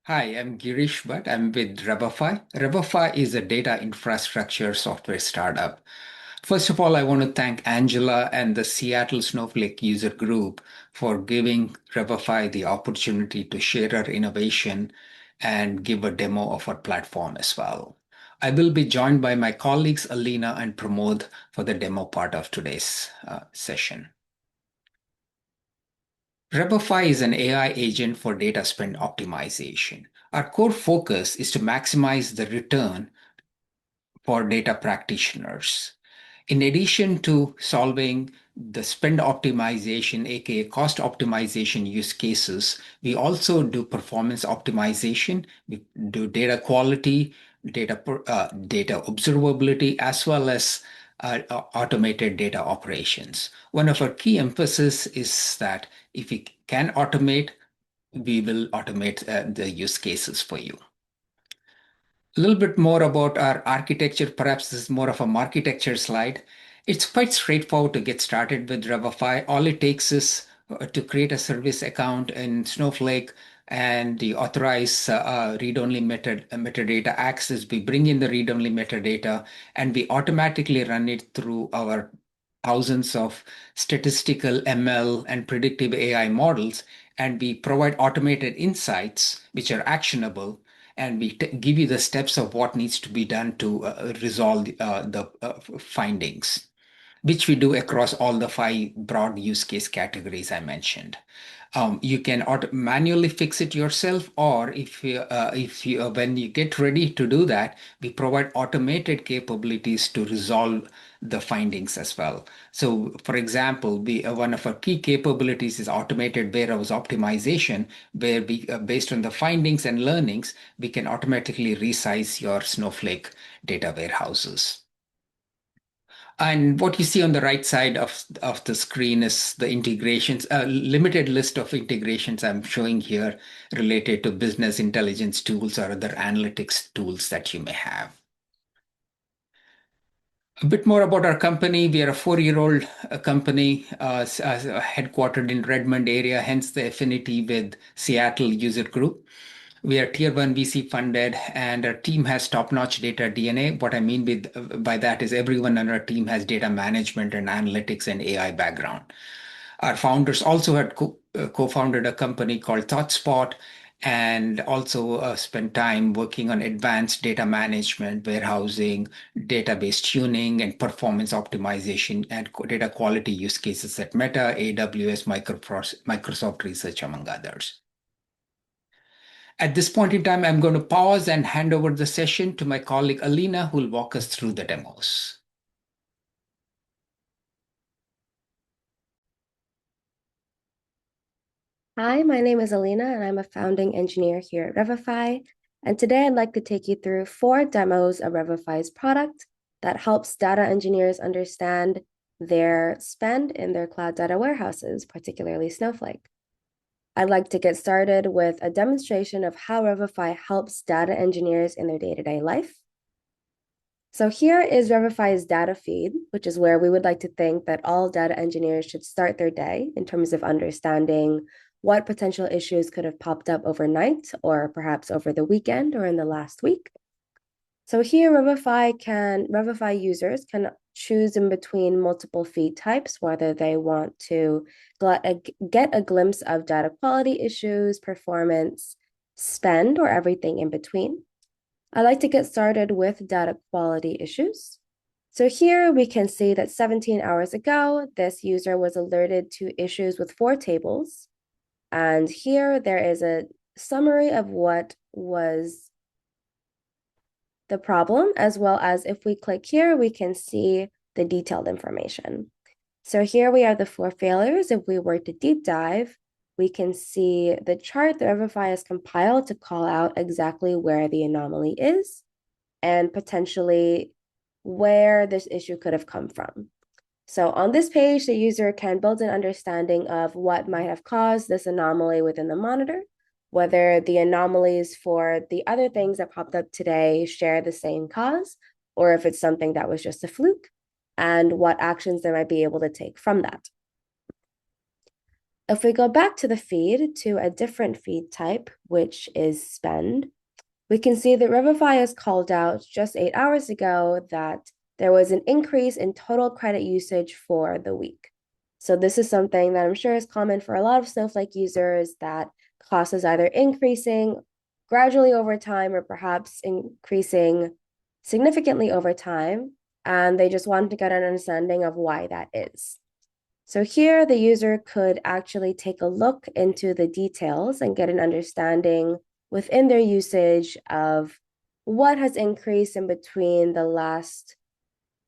Hi, I'm Girish Bhatt. I'm with Revefi. Revefi is a data infrastructure software startup. First of all, I want to thank Angela and the Seattle Snowflake user group for giving Revefi the opportunity to share our innovation and give a demo of our platform as well. I will be joined by my colleagues Alina and Pramod for the demo part of today's session. Revefi is an AI agent for data spend optimization. Our core focus is to maximize the return for data practitioners. In addition to solving the spend optimization, aka cost optimization use cases, we also do performance optimization, we do data quality, data observability, as well as automated data operations. One of our key emphasis is that if we can automate, we will automate the use cases for you. A little bit more about our architecture. Perhaps this is more of a architecture slide. It's quite straightforward to get started with Revefi. All it takes is to create a service account in Snowflake and the authorize read-only metadata access. We bring in the read-only metadata and we automatically run it through our thousands of statistical ML and predictive AI models. And we provide automated insights which are actionable, and we give you the steps of what needs to be done to resolve the findings, which we do across all the five broad use case categories I mentioned. You can manually fix it yourself, or if you when you get ready to do that, we provide automated capabilities to resolve the findings as well. So, for example, one of our key capabilities is automated warehouse optimization, where we, based on the findings and learnings, we can automatically resize your Snowflake data warehouses. And what you see on the right side of the screen is the integrations, a limited list of integrations I'm showing here related to business intelligence tools or other analytics tools that you may have. A bit more about our company. We are a 4-year-old company headquartered in Redmond area, hence the affinity with Seattle user group. We are tier one VC funded, and our team has top-notch data DNA. What I mean by that is everyone on our team has data management and analytics and AI background. Our founders also had co-founded a company called ThoughtSpot, and also spent time working on advanced data management, warehousing, database tuning, and performance optimization and data quality use cases at Meta, AWS, Microsoft Research, among others. At this point in time, I'm going to pause and hand over the session to my colleague Alina, who will walk us through the demos. Hi, my name is Alina, and I'm a founding engineer here at Revefi. And today I'd like to take you through 4 demos of Revefi's product that helps data engineers understand their spend in their cloud data warehouses, particularly Snowflake. I'd like to get started with a demonstration of how Revefi helps data engineers in their day-to-day life. So here is Revefi's data feed, which is where we would like to think that all data engineers should start their day in terms of understanding what potential issues could have popped up overnight or perhaps over the weekend or in the last week. So here Revefi users can choose in between multiple feed types, whether they want to get a glimpse of data quality issues, performance, spend, or everything in between. I'd like to get started with data quality issues. So here we can see that 17 hours ago, this user was alerted to issues with 4 tables. And here there is a summary of what was the problem, as well as if we click here, we can see the detailed information. So here we have the 4 failures. If we were to deep dive, we can see the chart that Revefi has compiled to call out exactly where the anomaly is and potentially where this issue could have come from. So on this page, the user can build an understanding of what might have caused this anomaly within the monitor, whether the anomalies for the other things that popped up today share the same cause, or if it's something that was just a fluke, and what actions they might be able to take from that. If we go back to the feed to a different feed type, which is spend, we can see that Revefi has called out just 8 hours ago that there was an increase in total credit usage for the week. So this is something that I'm sure is common for a lot of Snowflake users, that cost is either increasing gradually over time or perhaps increasing significantly over time, and they just want to get an understanding of why that is. So here the user could actually take a look into the details and get an understanding within their usage of what has increased in between the last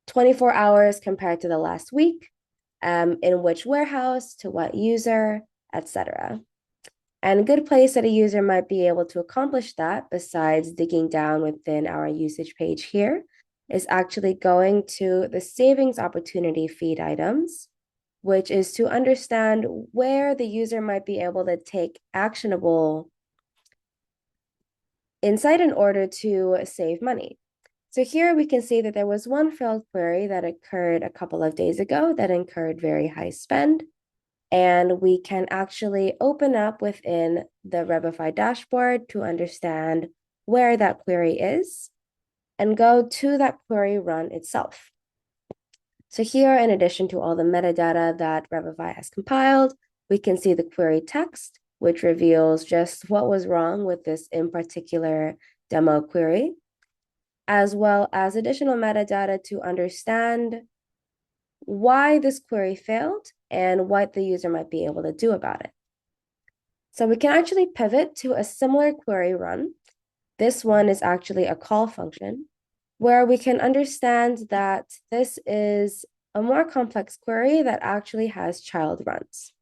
24 hours compared to the last week, in which warehouse, to what user, etc. And a good place that a user might be able to accomplish that, besides digging down within our usage page here, is actually going to the savings opportunity feed items, which is to understand where the user might be able to take actionable insight in order to save money. So here we can see that there was one failed query that occurred a couple of days ago that incurred very high spend. And we can actually open up within the Revefi dashboard to understand where that query is and go to that query run itself. So here, in addition to all the metadata that Revefi has compiled, we can see the query text, which reveals just what was wrong with this in particular demo query, as well as additional metadata to understand why this query failed and what the user might be able to do about it. So we can actually pivot to a similar query run. This one is actually a call function where we can understand that this is a more complex query that actually has child runs.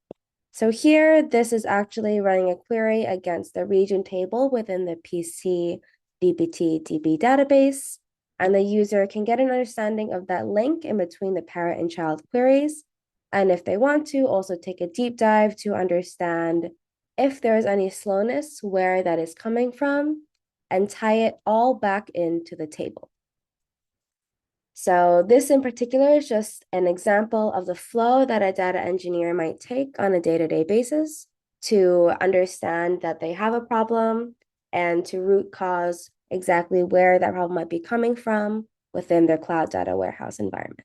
So here, this is actually running a query against the region table within the PC DBT DB database, and the user can get an understanding of that link in between the parent and child queries. And if they want to, also take a deep dive to understand if there is any slowness, where that is coming from, and tie it all back into the table. So this in particular is just an example of the flow that a data engineer might take on a day-to-day basis to understand that they have a problem and to root cause exactly where that problem might be coming from within their cloud data warehouse environment.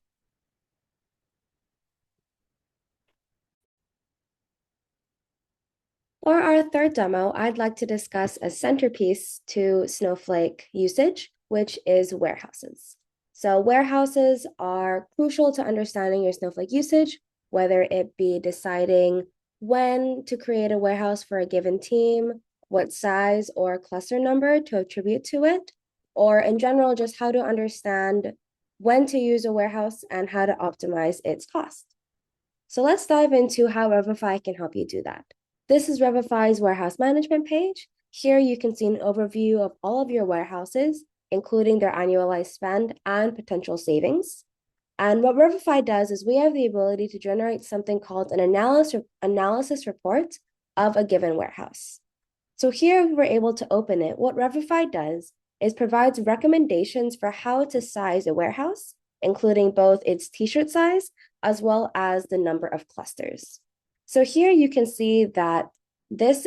For our third demo, I'd like to discuss a centerpiece to Snowflake usage, which is warehouses. So warehouses are crucial to understanding your Snowflake usage, whether it be deciding when to create a warehouse for a given team, what size or cluster number to attribute to it, or in general, just how to understand when to use a warehouse and how to optimize its cost. So let's dive into how Revefi can help you do that. This is Revefi's warehouse management page. Here you can see an overview of all of your warehouses, including their annualized spend and potential savings. And what Revefi does is we have the ability to generate something called an analysis report of a given warehouse. So here we were able to open it. What Revefi does is provides recommendations for how to size a warehouse, including both its t-shirt size as well as the number of clusters. So here you can see that this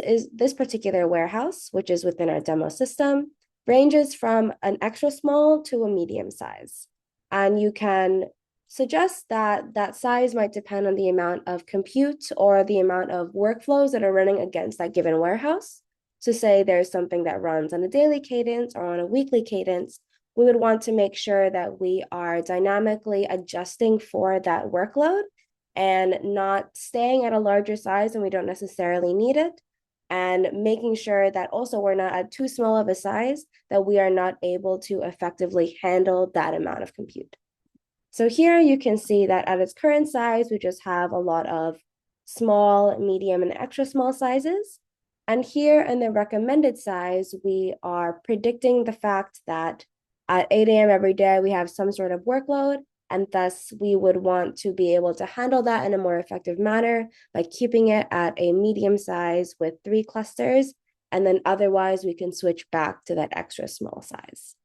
particular warehouse, which is within our demo system, ranges from an extra small to a medium size. And you can suggest that that size might depend on the amount of compute or the amount of workflows that are running against that given warehouse. So say there's something that runs on a daily cadence or on a weekly cadence, we would want to make sure that we are dynamically adjusting for that workload and not staying at a larger size when we don't necessarily need it, and making sure that also we're not at too small of a size that we are not able to effectively handle that amount of compute. So here you can see that at its current size, we just have a lot of small, medium, and extra small sizes. And here in the recommended size, we are predicting the fact that at 8 a.m. every day, we have some sort of workload, and thus we would want to be able to handle that in a more effective manner by keeping it at a medium size with 3 clusters, and then otherwise we can switch back to that extra small size.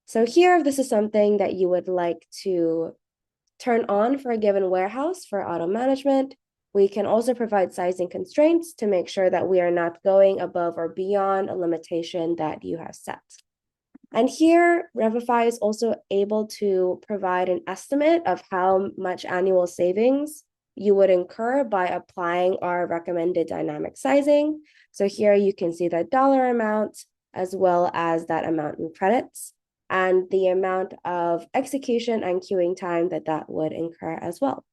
So here, if this is something that you would like to turn on for a given warehouse for auto management, We can also provide sizing constraints to make sure that we are not going above or beyond a limitation that you have set. And here, Revefi is also able to provide an estimate of how much annual savings you would incur by applying our recommended dynamic sizing. So here you can see that dollar amount as well as that amount in credits and the amount of execution and queuing time that would incur as well.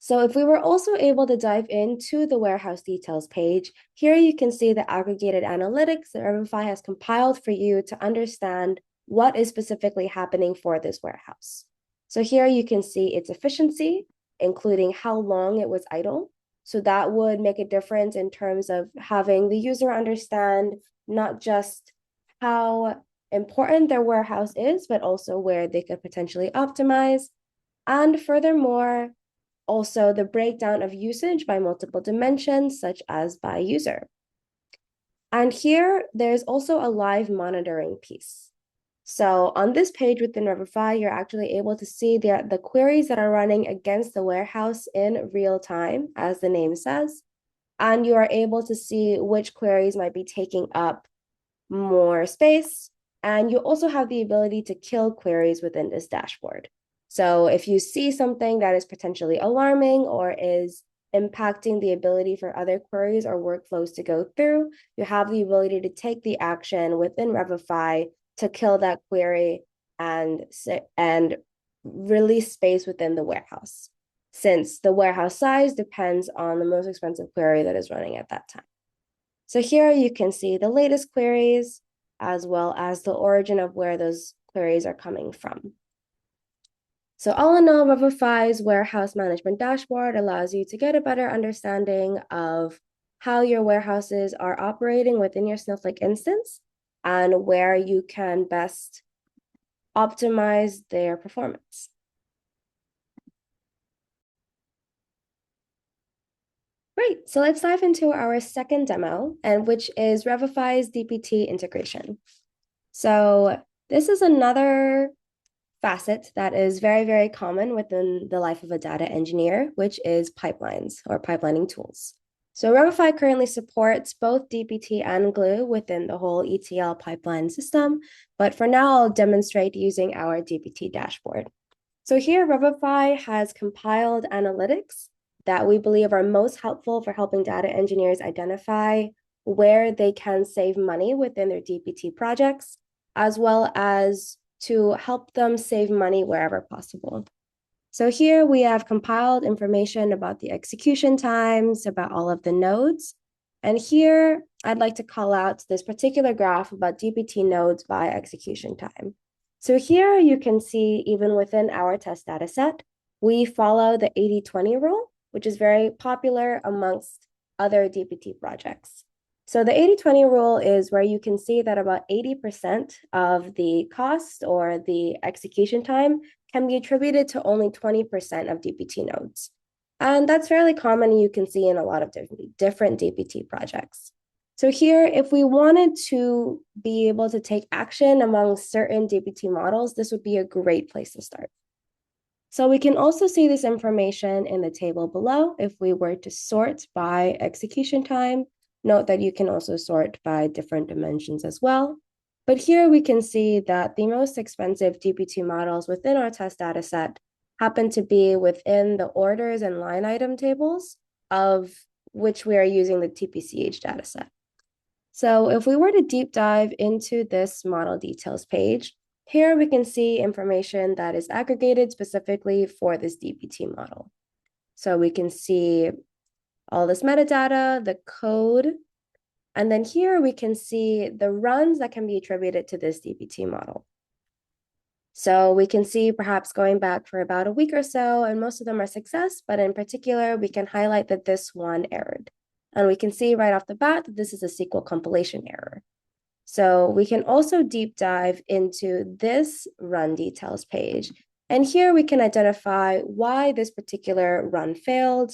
So if we were also able to dive into the warehouse details page, here you can see the aggregated analytics that Revefi has compiled for you to understand what is specifically happening for this warehouse. So here you can see its efficiency, including how long it was idle. So that would make a difference in terms of having the user understand not just how important their warehouse is, but also where they could potentially optimize. And furthermore, also the breakdown of usage by multiple dimensions, such as by user. And here, there's also a live monitoring piece. So on this page within Revefi, you're actually able to see the queries that are running against the warehouse in real time, as the name says, and you are able to see which queries might be taking up more space. And you also have the ability to kill queries within this dashboard. So if you see something that is potentially alarming or is impacting the ability for other queries or workflows to go through, you have the ability to take the action within Revefi to kill that query and release space within the warehouse, since the warehouse size depends on the most expensive query that is running at that time. So here you can see the latest queries as well as the origin of where those queries are coming from. So all in all, Revefi's warehouse management dashboard allows you to get a better understanding of how your warehouses are operating within your Snowflake instance and where you can best optimize their performance. Great, so let's dive into our second demo, and which is Revefi's DPT integration. So this is another facet that is very, very common within the life of a data engineer, which is pipelines or pipelining tools. So Revefi currently supports both DPT and Glue within the whole ETL pipeline system, but for now, I'll demonstrate using our DPT dashboard. So here, Revefi has compiled analytics that we believe are most helpful for helping data engineers identify where they can save money within their DPT projects, as well as to help them save money wherever possible. So here we have compiled information about the execution times, about all of the nodes. And here I'd like to call out this particular graph about DPT nodes by execution time. So here you can see, even within our test data set, we follow the 80-20 rule, which is very popular amongst other DPT projects. So the 80-20 rule is where you can see that about 80% of the cost or the execution time can be attributed to only 20% of DPT nodes. And that's fairly common, you can see in a lot of different DPT projects. So here, if we wanted to be able to take action among certain DPT models, this would be a great place to start. So we can also see this information in the table below. If we were to sort by execution time, note that you can also sort by different dimensions as well. But here we can see that the most expensive DPT models within our test data set happen to be within the orders and line item tables of which we are using the TPCH data set. So if we were to deep dive into this model details page, here we can see information that is aggregated specifically for this DPT model. So we can see all this metadata, the code, and then here we can see the runs that can be attributed to this DPT model. So we can see perhaps going back for about a week or so, and most of them are success, but in particular, we can highlight that this one errored. And we can see right off the bat that this is a SQL compilation error. So we can also deep dive into this run details page. And here we can identify why this particular run failed,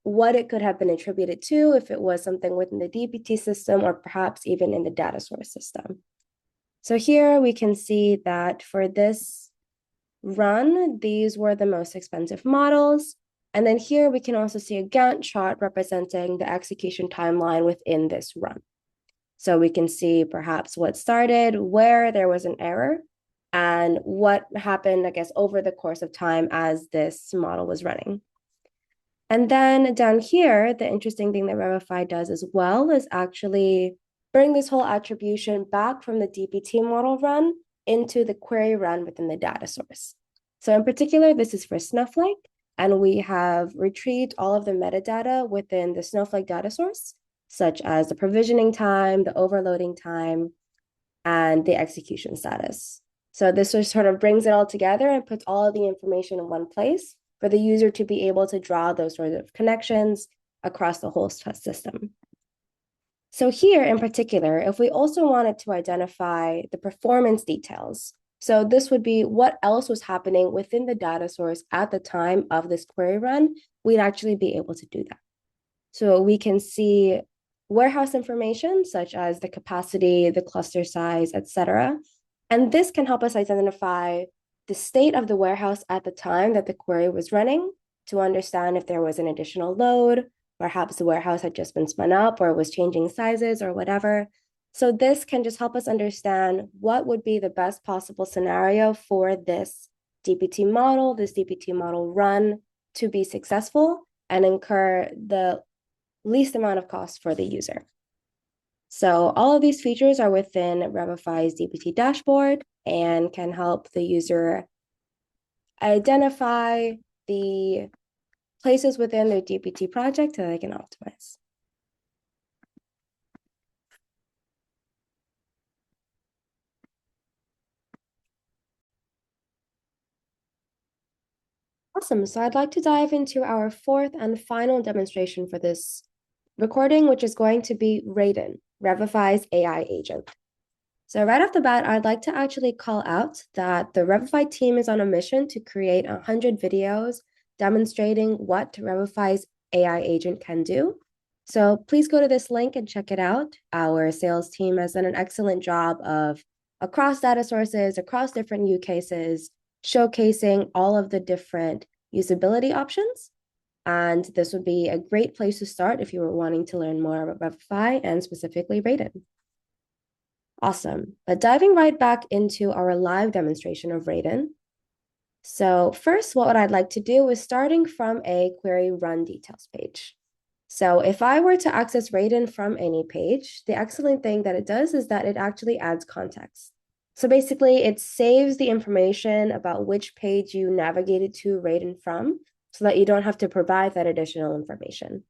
what it could have been attributed to, if it was something within the DPT system or perhaps even in the data source system. So here we can see that for this run, these were the most expensive models. And then here we can also see a Gantt chart representing the execution timeline within this run. So we can see perhaps what started, where there was an error, and what happened, I guess, over the course of time as this model was running. And then down here, the interesting thing that Revefi does as well is actually bring this whole attribution back from the DPT model run into the query run within the data source. So in particular, this is for Snowflake, and we have retrieved all of the metadata within the Snowflake data source, such as the provisioning time, the overloading time, and the execution status. So this just sort of brings it all together and puts all of the information in one place for the user to be able to draw those sort of connections across the whole system. So here in particular, if we also wanted to identify the performance details, so this would be what else was happening within the data source at the time of this query run, we'd actually be able to do that. So we can see warehouse information such as the capacity, the cluster size, etc. And this can help us identify the state of the warehouse at the time that the query was running to understand if there was an additional load, perhaps the warehouse had just been spun up or was changing sizes or whatever. So this can just help us understand what would be the best possible scenario for this DPT model, this DPT model run to be successful and incur the least amount of cost for the user. So all of these features are within Revefi's DPT dashboard and can help the user identify the places within their DPT project that they can optimize. Awesome. So I'd like to dive into our fourth and final demonstration for this recording, which is going to be Raden, Revefi's AI agent. So right off the bat, I'd like to actually call out that the Revefi team is on a mission to create 100 videos demonstrating what Revefi's AI agent can do. So please go to this link and check it out. Our sales team has done an excellent job of across data sources, across different use cases, showcasing all of the different usability options. And this would be a great place to start if you were wanting to learn more about Revefi and specifically Raden. Awesome. But diving right back into our live demonstration of Raden. So first, what I'd like to do is starting from a query run details page. So if I were to access Raden from any page, the excellent thing that it does is that it actually adds context. So basically, it saves the information about which page you navigated to Raden from so that you don't have to provide that additional information.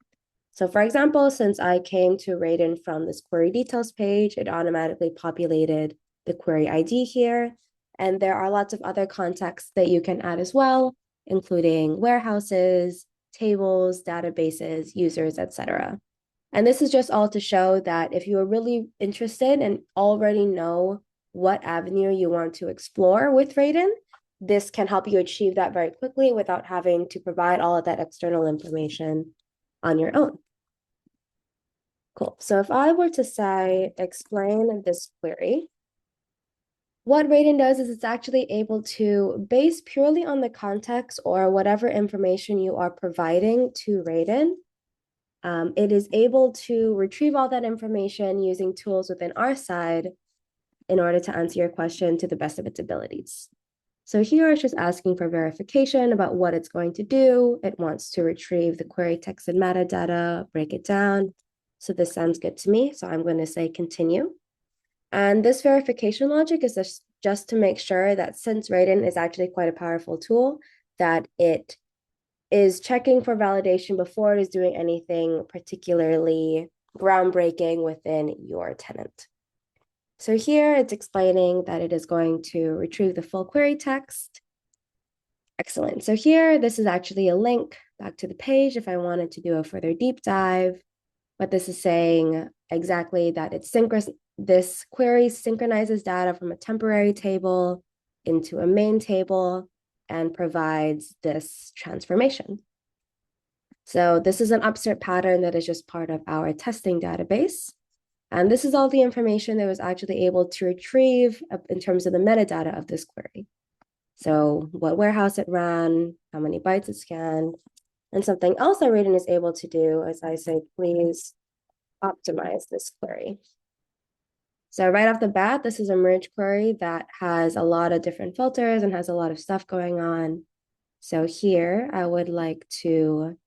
So for example, since I came to Raden from this query details page, it automatically populated the query ID here. And there are lots of other contexts that you can add as well, including warehouses, tables, databases, users, etc. And this is just all to show that if you are really interested and already know what avenue you want to explore with Raden, this can help you achieve that very quickly without having to provide all of that external information on your own. Cool. So if I were to say, explain this query, what Raden does is it's actually able to, based purely on the context or whatever information you are providing to Raden, it is able to retrieve all that information using tools within our side in order to answer your question to the best of its abilities. So here it's just asking for verification about what it's going to do. It wants to retrieve the query text and metadata, break it down. So this sounds good to me. So I'm going to say continue. And this verification logic is just to make sure that since Raden is actually quite a powerful tool, that it is checking for validation before it is doing anything particularly groundbreaking within your tenant. So here it's explaining that it is going to retrieve the full query text. Excellent. So here, this is actually a link back to the page if I wanted to do a further deep dive. But this is saying exactly that this query synchronizes data from a temporary table into a main table and provides this transformation. So this is an upsert pattern that is just part of our testing database. And this is all the information that was actually able to retrieve in terms of the metadata of this query. So what warehouse it ran, how many bytes it scanned, And something else that Raden is able to do is I say, please optimize this query. So right off the bat, this is a merge query that has a lot of different filters and has a lot of stuff going on. So here I would like to,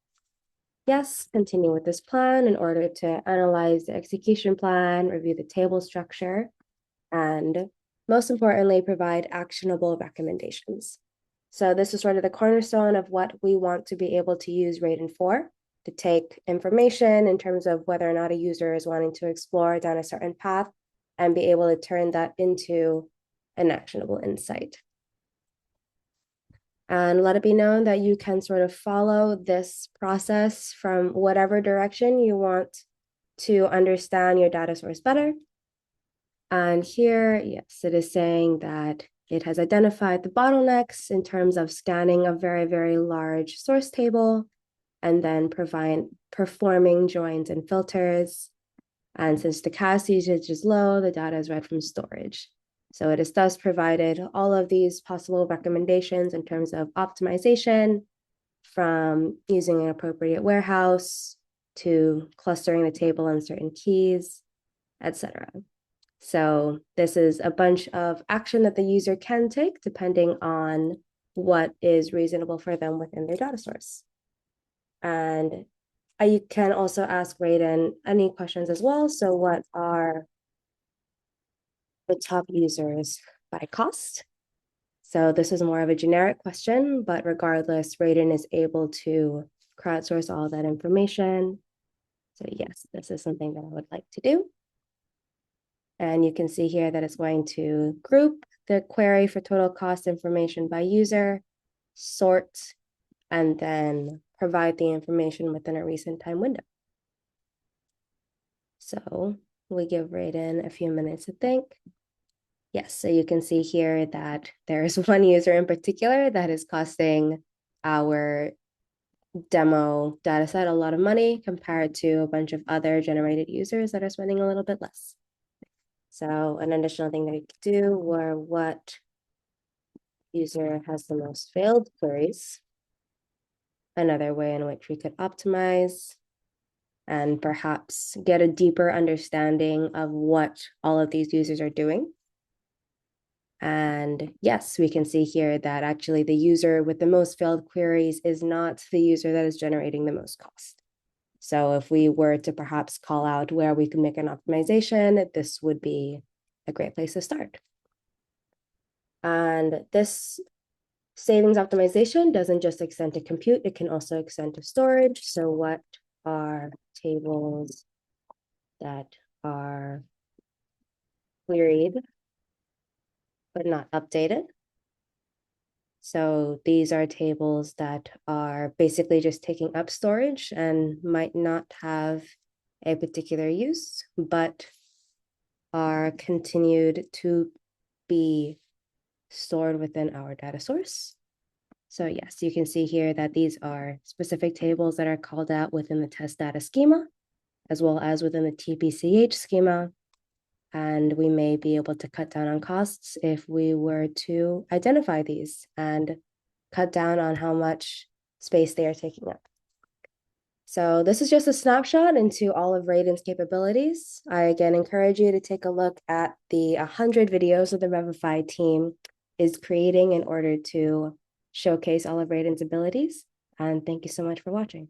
yes, continue with this plan in order to analyze the execution plan, review the table structure, and most importantly, provide actionable recommendations. So this is sort of the cornerstone of what we want to be able to use Raden for, to take information in terms of whether or not a user is wanting to explore down a certain path and be able to turn that into an actionable insight. And let it be known that you can sort of follow this process from whatever direction you want to understand your data source better. And here, yes, it is saying that it has identified the bottlenecks in terms of scanning a very, very large source table and then performing joins and filters. And since the cache usage is low, the data is read from storage. So it has thus provided all of these possible recommendations in terms of optimization, from using an appropriate warehouse to clustering the table on certain keys, etc. So this is a bunch of action that the user can take depending on what is reasonable for them within their data source. And you can also ask Raden any questions as well. So what are the top users by cost? So this is more of a generic question, but regardless, Raden is able to crowdsource all that information. So yes, this is something that I would like to do. And you can see here that it's going to group the query for total cost information by user, sort, and then provide the information within a recent time window. So we give Raden a few minutes to think. Yes, so you can see here that there is one user in particular that is costing our demo dataset a lot of money compared to a bunch of other generated users that are spending a little bit less. So an additional thing that we could do were what user has the most failed queries. Another way in which we could optimize and perhaps get a deeper understanding of what all of these users are doing. And yes, we can see here that actually the user with the most failed queries is not the user that is generating the most cost. So if we were to perhaps call out where we can make an optimization, this would be a great place to start. And this savings optimization doesn't just extend to compute, it can also extend to storage. So what are tables that are queried but not updated? So these are tables that are basically just taking up storage and might not have a particular use, but are continued to be stored within our data source. So yes, you can see here that these are specific tables that are called out within the test data schema, as well as within the TPCH schema. And we may be able to cut down on costs if we were to identify these and cut down on how much space they are taking up. So this is just a snapshot into all of Raden's capabilities. I again encourage you to take a look at the 100 videos that the Revefi team is creating in order to showcase all of Raden's abilities. And thank you so much for watching.